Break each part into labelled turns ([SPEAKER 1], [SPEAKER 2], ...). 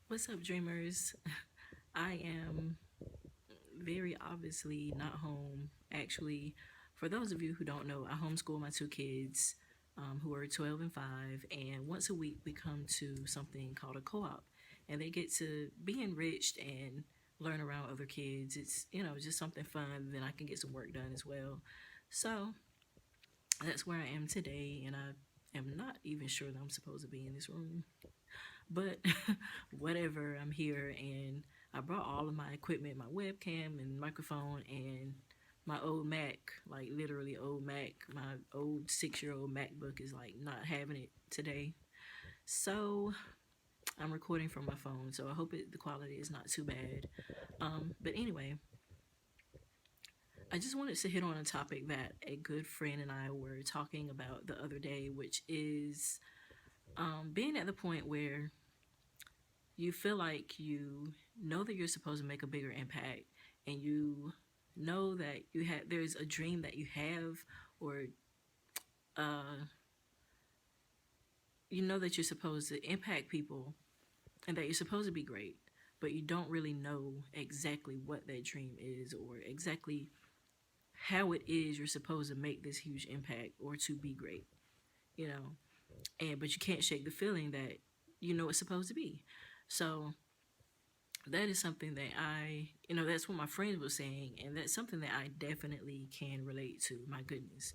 [SPEAKER 1] What's up, dreamers? I am very obviously not home. Actually, for those of you who don't know, I homeschool my two kids who are 12 and 5, and once a week we come to something called a co op, and they get to be enriched and learn around other kids. It's just something fun, then I can get some work done as well. So that's where I am today, and I am not even sure that I'm supposed to be in this room. But whatever, I'm here and I brought all of my equipment, my webcam and microphone and my old Mac, like literally old Mac. My old 6-year old MacBook is like not having it today. So I'm recording from my phone, so I hope the quality is not too bad. But anyway, I just wanted to hit on a topic that a good friend and I were talking about the other day, which is being at the point where you feel like you know that you're supposed to make a bigger impact, and you know that there's a dream that you have, or uh you know that you're supposed to impact people and that you're supposed to be great, but you don't really know exactly what that dream is or exactly how it is you're supposed to make this huge impact or to be great, you know. And but you can't shake the feeling that you know it's supposed to be. So that is something that that's what my friends were saying, and that's something that I definitely can relate to. My goodness,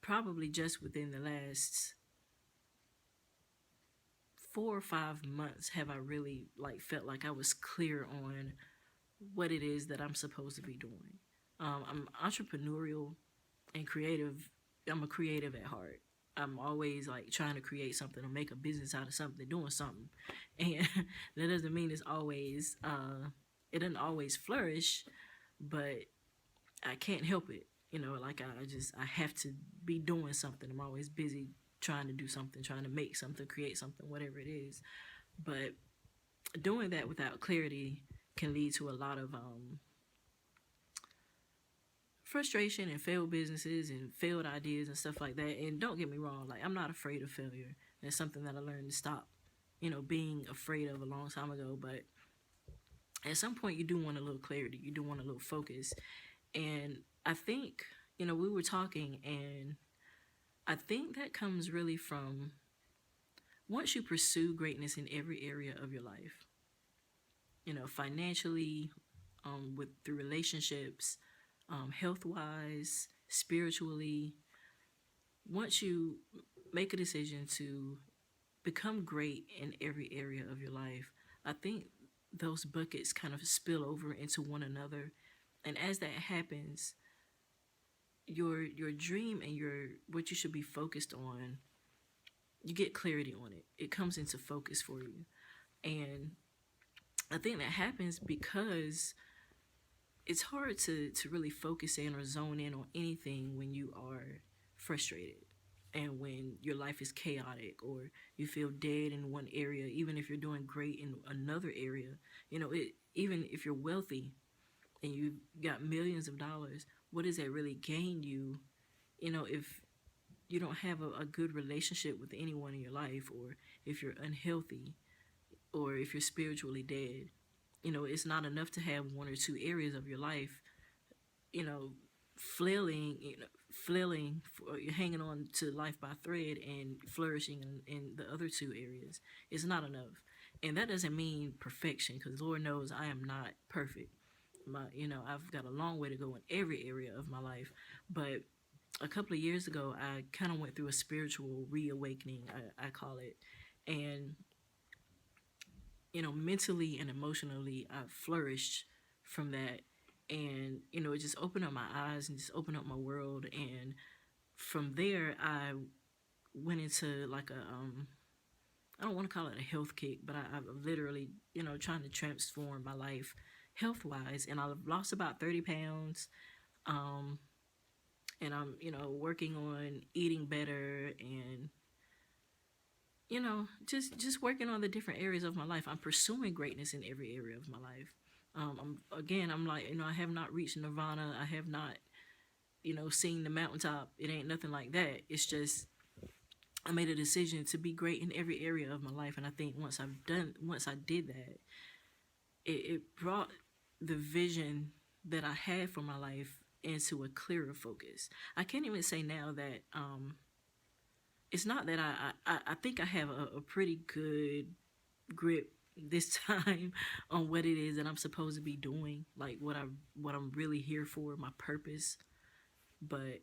[SPEAKER 1] probably just within the last 4 or 5 months have I really like felt like I was clear on what it is that I'm supposed to be doing. I'm entrepreneurial and creative. I'm a creative at heart. I'm always like trying to create something or make a business out of something, doing something, and that doesn't mean it doesn't always flourish, but I can't help it. Like I have to be doing something. I'm always busy trying to do something, trying to make something, create something, whatever it is. But doing that without clarity can lead to a lot of frustration and failed businesses and failed ideas and stuff like that. And don't get me wrong, like I'm not afraid of failure. That's something that I learned to stop, being afraid of a long time ago. But at some point, you do want a little clarity. You do want a little focus. And I think, we were talking, and I think that comes really from once you pursue greatness in every area of your life, financially, with through relationships, health wise, spiritually. Once you make a decision to become great in every area of your life, I think those buckets kind of spill over into one another. And as that happens, your dream and your what you should be focused on, you get clarity on it. It comes into focus for you. And I think that happens because it's hard to really focus in or zone in on anything when you are frustrated and when your life is chaotic or you feel dead in one area, even if you're doing great in another area. Even if you're wealthy and you got millions of dollars, what does that really gain you, if you don't have a good relationship with anyone in your life, or if you're unhealthy, or if you're spiritually dead? It's not enough to have one or two areas of your life, you know, flailing, hanging on to life by thread and flourishing in the other two areas. It's not enough. And that doesn't mean perfection, because Lord knows I am not perfect. I've got a long way to go in every area of my life. But a couple of years ago, I kind of went through a spiritual reawakening, I call it. And, mentally and emotionally, I flourished from that. And, it just opened up my eyes and just opened up my world. And from there, I went into like I don't want to call it a health kick, but I'm literally, trying to transform my life health wise. And I've lost about 30 pounds. Um, and I'm, working on eating better and, just working on the different areas of my life. I'm pursuing greatness in every area of my life. I'm like, I have not reached nirvana. I have not, seen the mountaintop. It ain't nothing like that. It's just I made a decision to be great in every area of my life. And I think once I did that, it brought the vision that I had for my life into a clearer focus. I can't even say now that it's not that I think I have a pretty good grip this time on what it is that I'm supposed to be doing, like what I'm really here for, my purpose. But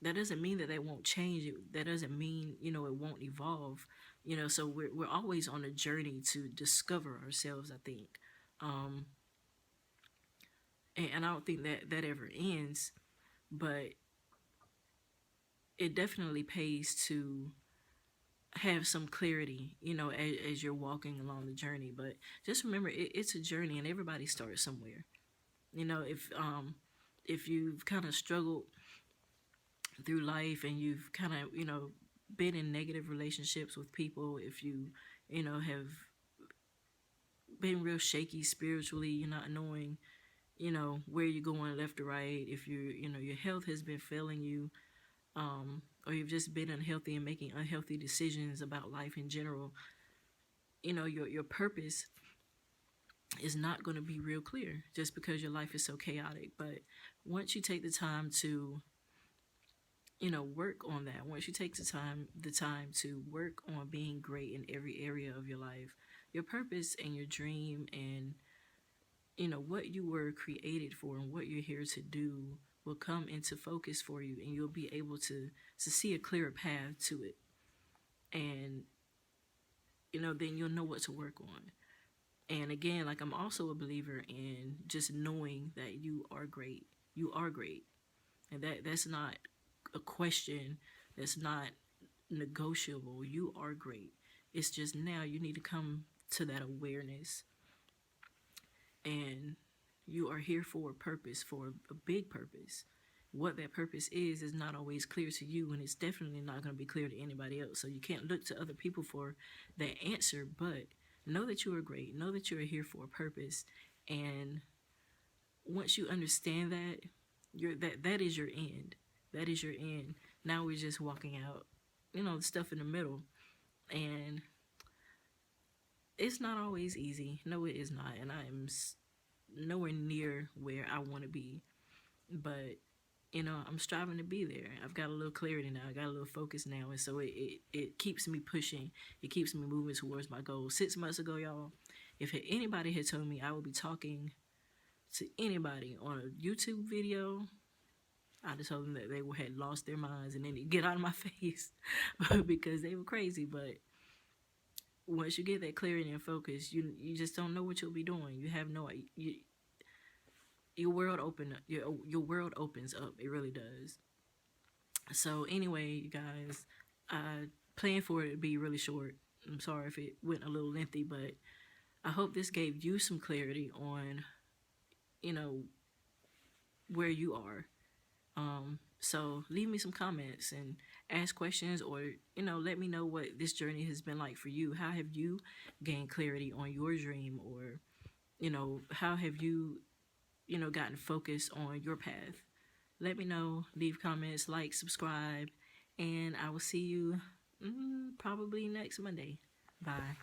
[SPEAKER 1] that doesn't mean that they won't change it. That doesn't mean, it won't evolve. So we're always on a journey to discover ourselves, I think. Um and I don't think that that ever ends, but it definitely pays to have some clarity, as you're walking along the journey. But just remember, it's a journey, and everybody starts somewhere. If you've kind of struggled through life, and you've kind of been in negative relationships with people, if you have been real shaky spiritually, you're not knowing where you're going left or right, if your health has been failing you, or you've just been unhealthy and making unhealthy decisions about life in general, your purpose is not going to be real clear just because your life is so chaotic. But once you take the time to work on that, once you take the time to work on being great in every area of your life, your purpose and your dream, and what you were created for and what you're here to do will come into focus for you, and you'll be able to see a clearer path to it. And then you'll know what to work on. And again, like, I'm also a believer in just knowing that you are great. You are great. And that's not a question. That's not negotiable. You are great. It's just now you need to come to that awareness. And you are here for a purpose, for a big purpose. What that purpose is not always clear to you, and it's definitely not going to be clear to anybody else. So you can't look to other people for that answer, but know that you are great. Know that you are here for a purpose. And once you understand that, that is your end. That is your end. Now we're just walking out, the stuff in the middle. And it's not always easy. No, it is not. And I am nowhere near where I want to be. But, I'm striving to be there. I've got a little clarity now. I got a little focus now. And so it keeps me pushing. It keeps me moving towards my goal. 6 months ago, y'all, if anybody had told me I would be talking to anybody on a YouTube video, I just told them that they had lost their minds and then they get out of my face because they were crazy. But once you get that clarity and focus, you just don't know what you'll be doing. You have no your world your world opens up. It really does. So anyway, you guys, I plan for it to be really short. I'm sorry if it went a little lengthy, but I hope this gave you some clarity on where you are. So leave me some comments and ask questions, or let me know what this journey has been like for you. How have you gained clarity on your dream, or how have you gotten focused on your path? Let me know. Leave comments, like, subscribe, and I will see you probably next Monday. Bye.